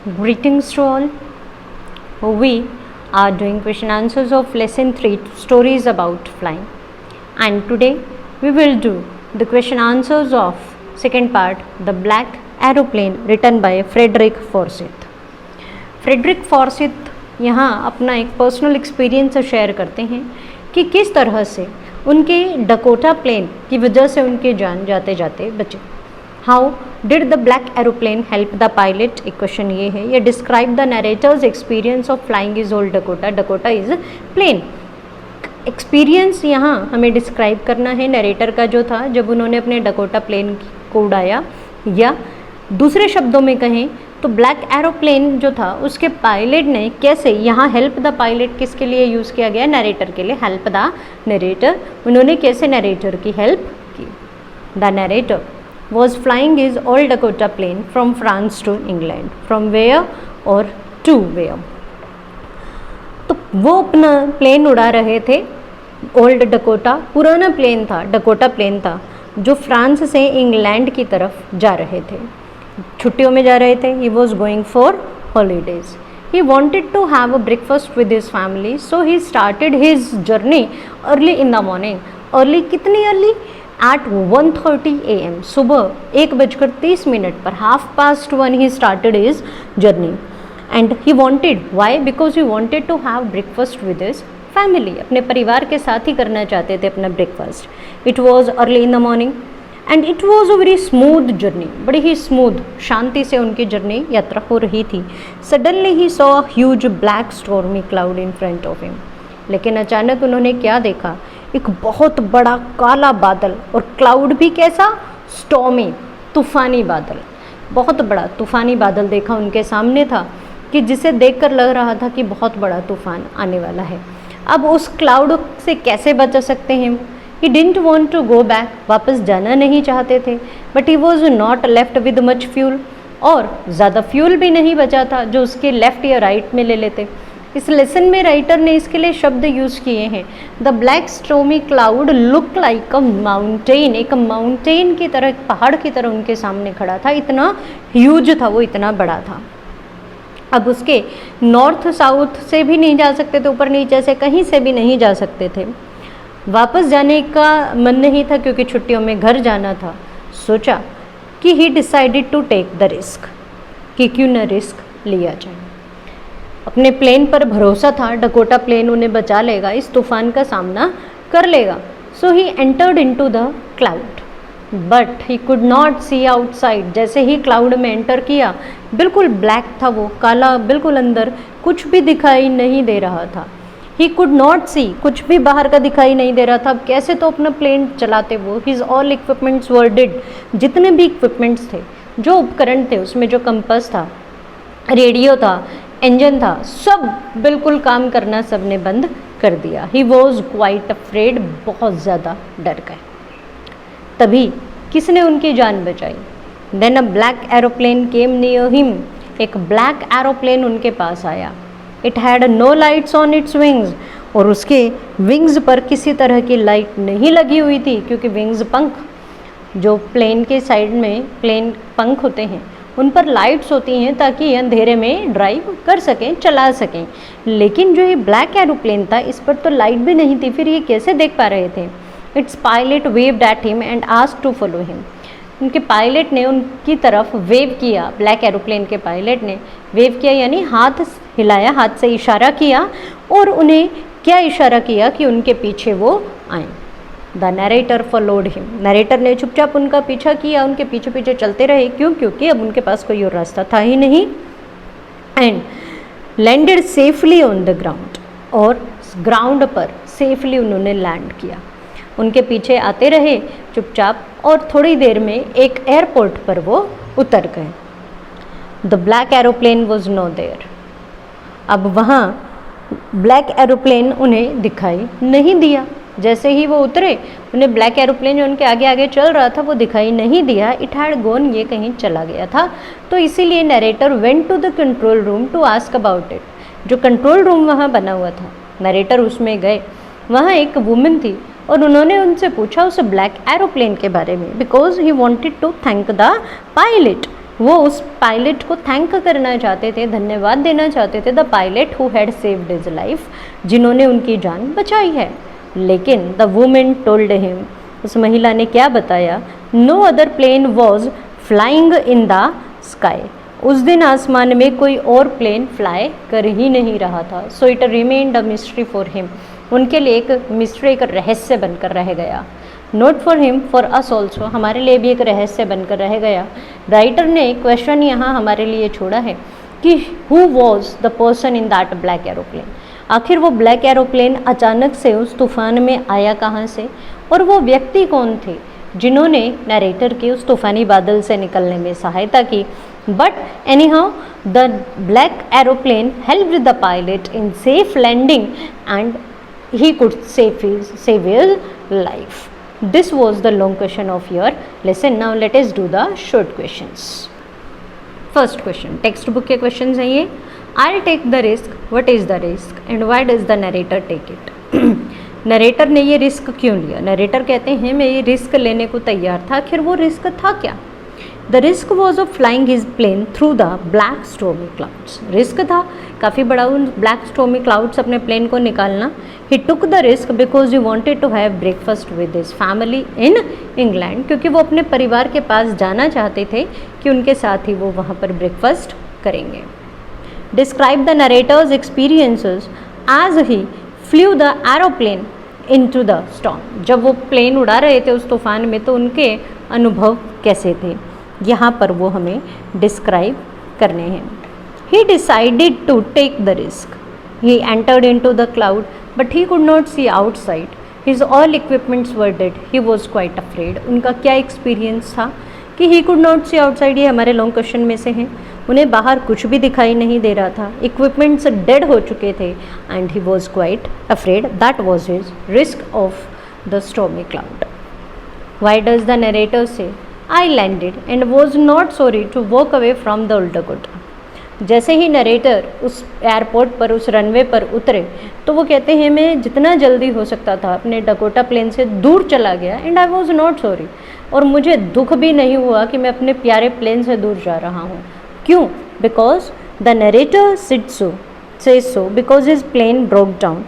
Greetings to all. We are doing question answers of lesson 3 stories about flying, and today we will do the question answers of second part The Black Aeroplane written by Frederick Forsyth. Frederick Forsyth यहाँ अपना एक personal experience share करते हैं कि किस तरह से उनके डकोटा प्लेन की वजह से उनकी जान जाते जाते बचे. How did the black aeroplane help the pilot. एक क्वेश्चन ये है. ये describe the narrator's experience of flying is old Dakota. Dakota is plane. Experience यहाँ हमें डिस्क्राइब करना है नरेटर का जो था जब उन्होंने अपने डकोटा प्लेन को उड़ाया, या दूसरे शब्दों में कहें तो ब्लैक एरोप्लेन जो था उसके पायलट ने कैसे, यहाँ हेल्प द पायलट किसके लिए यूज़ किया गया, नरेटर के लिए. हेल्प द नरेटर, उन्होंने कैसे नरेटर की हेल्प की. The narrator was flying his old Dakota plane from France to England. From where or to where? तो वो अपना प्लेन उड़ा रहे थे. ओल्ड डकोटा पुराना प्लेन था, डकोटा प्लेन था जो फ्रांस से इंग्लैंड की तरफ जा रहे थे. छुट्टियों में जा रहे थे. He was going for holidays. He wanted to have a breakfast with his family, so he started his journey early in the morning. Early कितनी early? At 1:30 AM. सुबह 1:30 पर, 1:30 he started his journey. And he wanted, why? Because he wanted to have breakfast with his family. अपने परिवार के साथ ही करना चाहते थे अपना breakfast. It was early in the morning and it was a very smooth journey. बड़ी ही smooth, शांति से उनकी जर्नी यात्रा हो रही थी. Suddenly he saw a huge black stormy cloud in front of him. लेकिन अचानक उन्होंने क्या देखा, एक बहुत बड़ा काला बादल, और क्लाउड भी कैसा, स्टॉर्मी, तूफ़ानी बादल. बहुत बड़ा तूफ़ानी बादल देखा उनके सामने था कि जिसे देखकर लग रहा था कि बहुत बड़ा तूफ़ान आने वाला है. अब उस क्लाउड से कैसे बच सकते हैं. He didn't want to go back, वापस जाना नहीं चाहते थे. But he was not left with much fuel, और ज़्यादा फ्यूल भी नहीं बचा था जो उसके लेफ़्ट या राइट में ले लेते. इस लेसन में राइटर ने इसके लिए शब्द यूज़ किए हैं. The black stormy cloud look like a mountain. एक माउंटेन की तरह, एक पहाड़ की तरह उनके सामने खड़ा था. इतना ह्यूज था वो, इतना बड़ा था. अब उसके नॉर्थ साउथ से भी नहीं जा सकते थे, ऊपर नीचे से कहीं से भी नहीं जा सकते थे. वापस जाने का मन नहीं था क्योंकि छुट्टियों में घर जाना था. सोचा कि he decided to take the risk, कि क्यों न रिस्क लिया जाए. अपने प्लेन पर भरोसा था, डकोटा प्लेन उन्हें बचा लेगा, इस तूफान का सामना कर लेगा. So he entered into the cloud but he could not see outside. जैसे ही क्लाउड में एंटर किया, बिल्कुल ब्लैक था वो, काला, बिल्कुल अंदर कुछ भी दिखाई नहीं दे रहा था. ही कुड नॉट सी, कुछ भी बाहर का दिखाई नहीं दे रहा था. अब कैसे तो अपना प्लेन चलाते वो. His all equipments were dead. जितने भी इक्विपमेंट्स थे, जो उपकरण थे, उसमें जो कंपास था, रेडियो था, इंजन था, सब बिल्कुल काम करना सबने बंद कर दिया. ही वॉज क्वाइट अफ्रेड, बहुत ज़्यादा डर गए. तभी किसने उनकी जान बचाई. Then a black aeroplane came near him. एक ब्लैक एरोप्लेन उनके पास आया. It had no lights on its wings, और उसके विंग्स पर किसी तरह की लाइट नहीं लगी हुई थी, क्योंकि विंग्स, पंख, जो प्लेन के साइड में प्लेन पंख होते हैं, उन पर लाइट्स होती हैं ताकि अंधेरे में ड्राइव कर सकें, चला सकें. लेकिन जो ये ब्लैक एरोप्लेन था, इस पर तो लाइट भी नहीं थी. फिर ये कैसे देख पा रहे थे. Its pilot waved at him and asked to follow him. उनके पायलट ने उनकी तरफ वेव किया. ब्लैक एरोप्लेन के पायलट ने वेव किया, यानी हाथ हिलाया, हाथ से इशारा किया, और उन्हें क्या इशारा किया कि उनके पीछे वो आए. The narrator followed him. Narrator ने चुपचाप उनका पीछा किया, उनके पीछे पीछे चलते रहे. क्यों? क्योंकि अब उनके पास कोई और रास्ता था ही नहीं. And landed safely on the ground, और ग्राउंड पर सेफली उन्होंने लैंड किया. उनके पीछे आते रहे चुपचाप, और थोड़ी देर में एक एयरपोर्ट पर वो उतर गए. The black aeroplane was no there. अब वहाँ ब्लैक एरोप्लेन उन्हें दिखाई नहीं दिया. जैसे ही वो उतरे, उन्हें ब्लैक एरोप्लेन जो उनके आगे आगे चल रहा था वो दिखाई नहीं दिया. इट हैड गोन, ये कहीं चला गया था. तो इसीलिए narrator went to the control room to ask about it. जो कंट्रोल रूम वहाँ बना हुआ था, नरेटर उसमें गए. वहाँ एक वुमेन थी, और उन्होंने उनसे पूछा उस ब्लैक एरोप्लेन के बारे में, because he wanted to thank the pilot. वो उस पायलट को थैंक करना चाहते थे, धन्यवाद देना चाहते थे, the pilot who had saved his life, जिन्होंने उनकी जान बचाई है। लेकिन द वुमेन टोल्ड हिम, उस महिला ने क्या बताया, no other plane was flying in the sky, उस दिन आसमान में कोई और प्लेन फ्लाई कर ही नहीं रहा था। So it remained a mystery for him, उनके लिए एक मिस्ट्री, एक रहस्य बनकर रह गया। Note for him, for us also, हमारे लिए भी एक रहस्य बनकर रह गया। राइटर ने क्वेश्चन यहाँ हमारे लिए छोड़ा है कि who was the person in that black aeroplane, आखिर वो ब्लैक एरोप्लेन अचानक से उस तूफान में आया कहाँ से, और वो व्यक्ति कौन थे जिन्होंने नरेटर के उस तूफानी बादल से निकलने में सहायता की। But anyhow the black aeroplane helped the pilot in safe landing and he could save his life. This was the long question of your lesson. Now let us do the short questions. First question, text book के questions हैं ये। I'll take the risk. What is the risk and why does the narrator take it? Narrator ने ये risk क्यों लिया? Narrator कहते हैं मैं ये रिस्क लेने को तैयार था, आखिर वो रिस्क था क्या? The risk was of flying his plane through the black stormy clouds, risk था काफ़ी बड़ा उन ब्लैक स्टॉर्मी क्लाउड्स अपने प्लेन को निकालना। He took the risk because he wanted to have breakfast with his family in England, क्योंकि वो अपने परिवार के पास जाना चाहते थे कि उनके साथ ही वो वहाँ पर ब्रेकफास्ट करेंगे। Describe the narrator's experiences as he flew the aeroplane into the storm, जब वो प्लेन उड़ा रहे थे उस तूफान में तो उनके अनुभव कैसे थे, यहाँ पर वो हमें डिस्क्राइब करने हैं। He decided to take the risk, he entered into the cloud but he could not see outside, his all equipments were dead, he was quite afraid. उनका क्या एक्सपीरियंस था कि he could not see outside, ये हमारे long question में से हैं, उन्हें बाहर कुछ भी दिखाई नहीं दे रहा था, इक्विपमेंट्स डेड हो चुके थे and he was quite afraid, that was his risk of the stormy cloud. Why does the narrator से I landed and was not sorry to walk away from the Old Dakota. जैसे ही narrator उस airport पर, उस runway पर उतरे तो वो कहते हैं मैं जितना जल्दी हो सकता था अपने डकोटा प्लेन से दूर चला गया and I was not sorry, और मुझे दुख भी नहीं हुआ कि मैं अपने प्यारे प्लेन से दूर जा रहा हूँ। क्यों? Because the narrator says so because his plane broke down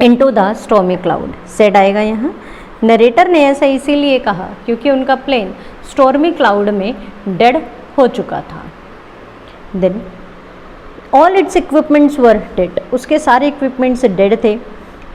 into the stormy cloud. Said आएगा यहाँ, नरेटर ने ऐसा इसीलिए कहा क्योंकि उनका प्लेन स्टॉर्मी क्लाउड में डेड हो चुका था। Then all its equipments were dead, उसके सारे इक्विपमेंट्स डेड थे।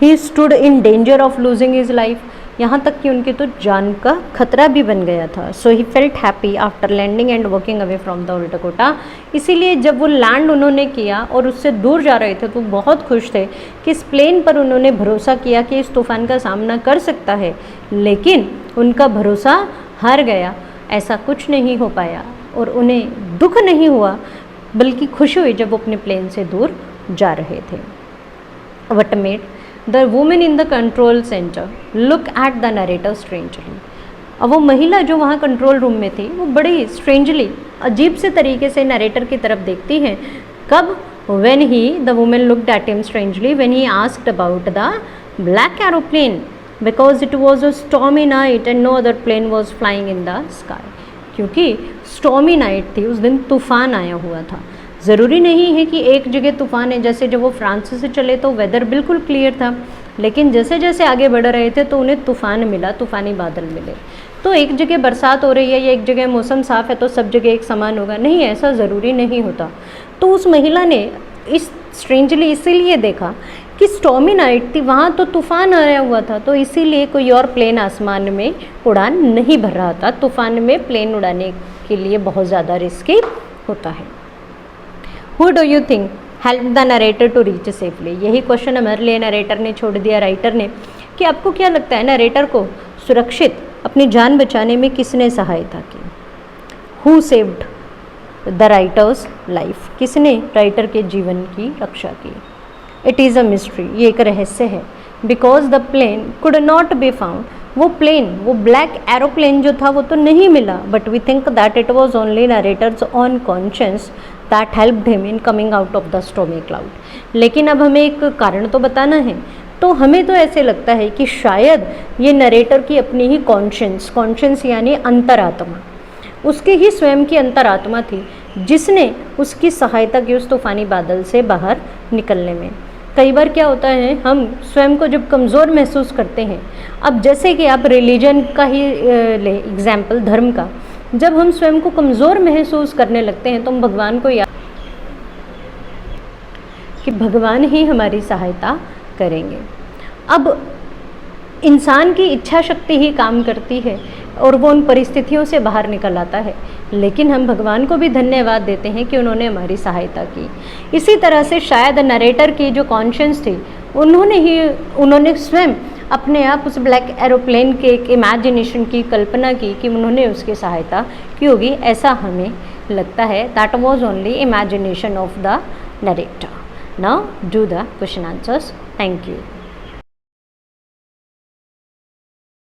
He stood in danger of losing his life, यहाँ तक कि उनकी तो जान का खतरा भी बन गया था। So he felt happy after landing and walking away from the old Dakota, इसीलिए जब वो लैंड उन्होंने किया और उससे दूर जा रहे थे तो बहुत खुश थे कि इस प्लेन पर उन्होंने भरोसा किया कि इस तूफान का सामना कर सकता है, लेकिन उनका भरोसा हार गया, ऐसा कुछ नहीं हो पाया और उन्हें दुख नहीं हुआ बल्कि खुशी हुई जब वो अपने प्लेन से दूर जा रहे थे। What made the women in the control centre look at the narrator strangely, अब वो महिला जो वहाँ कंट्रोल रूम में थी वो बड़ी स्ट्रेंजली, अजीब से तरीके से नरेटर की तरफ देखती हैं। कब? When he the woman looked at him strangely when he asked about the black aeroplane because it was a stormy night and no other plane was flying in the sky, क्योंकि stormy night थी, उस दिन तूफान आया हुआ था। ज़रूरी नहीं है कि एक जगह तूफान है, जैसे जब वो फ्रांस से चले तो वेदर बिल्कुल क्लियर था, लेकिन जैसे जैसे आगे बढ़ रहे थे तो उन्हें तूफान मिला, तूफ़ानी बादल मिले। तो एक जगह बरसात हो रही है या एक जगह मौसम साफ़ है तो सब जगह एक समान होगा, नहीं, ऐसा ज़रूरी नहीं होता। तो उस महिला ने इस स्ट्रेंजली इसीलिए देखा कि स्टॉर्मी नाइट थी, वहाँ तो तूफ़ान आया हुआ था, तो इसीलिए कोई और प्लेन आसमान में उड़ान नहीं भर रहा था। तूफ़ान में प्लेन उड़ाने के लिए बहुत ज़्यादा रिस्की होता है। Who do you think helped the narrator to reach safely? यही क्वेश्चन हमारे लिए नरेटर ने छोड़ दिया, राइटर ने, कि आपको क्या लगता है नरेटर को सुरक्षित अपनी जान बचाने में किसने सहायता की? Who saved the writer's life? किसने राइटर के जीवन की रक्षा की? It is a mystery, ये एक रहस्य है। Because the plane could not be found, वो प्लेन, वो ब्लैक एरोप्लेन जो था वो तो नहीं मिला, but we think that it was only narrator's unconscious that helped him in coming out of the stormy cloud. लेकिन अब हमें एक कारण तो बताना है, तो हमें तो ऐसे लगता है कि शायद ये नरेटर की अपनी ही कॉन्शियस यानी अंतरात्मा, उसके ही स्वयं की अंतरात्मा थी जिसने उसकी सहायता की उस तूफानी बादल से बाहर निकलने में। कई बार क्या होता है, हम स्वयं को जब कमज़ोर महसूस करते हैं, अब जैसे कि आप रिलीजन का ही ले एग्जाम्पल, धर्म का, जब हम स्वयं को कमज़ोर महसूस करने लगते हैं तो हम भगवान को याद कि भगवान ही हमारी सहायता करेंगे। अब इंसान की इच्छा शक्ति ही काम करती है और वो उन परिस्थितियों से बाहर निकल आता है, लेकिन हम भगवान को भी धन्यवाद देते हैं कि उन्होंने हमारी सहायता की। इसी तरह से शायद नरेटर की जो कॉन्शियस थी, उन्होंने स्वयं अपने आप उस ब्लैक एरोप्लेन के एक इमेजिनेशन की कल्पना की कि उन्होंने उसकी सहायता की होगी, ऐसा हमें लगता है। That was only imagination of the narrator. Now do the question answers. Thank you.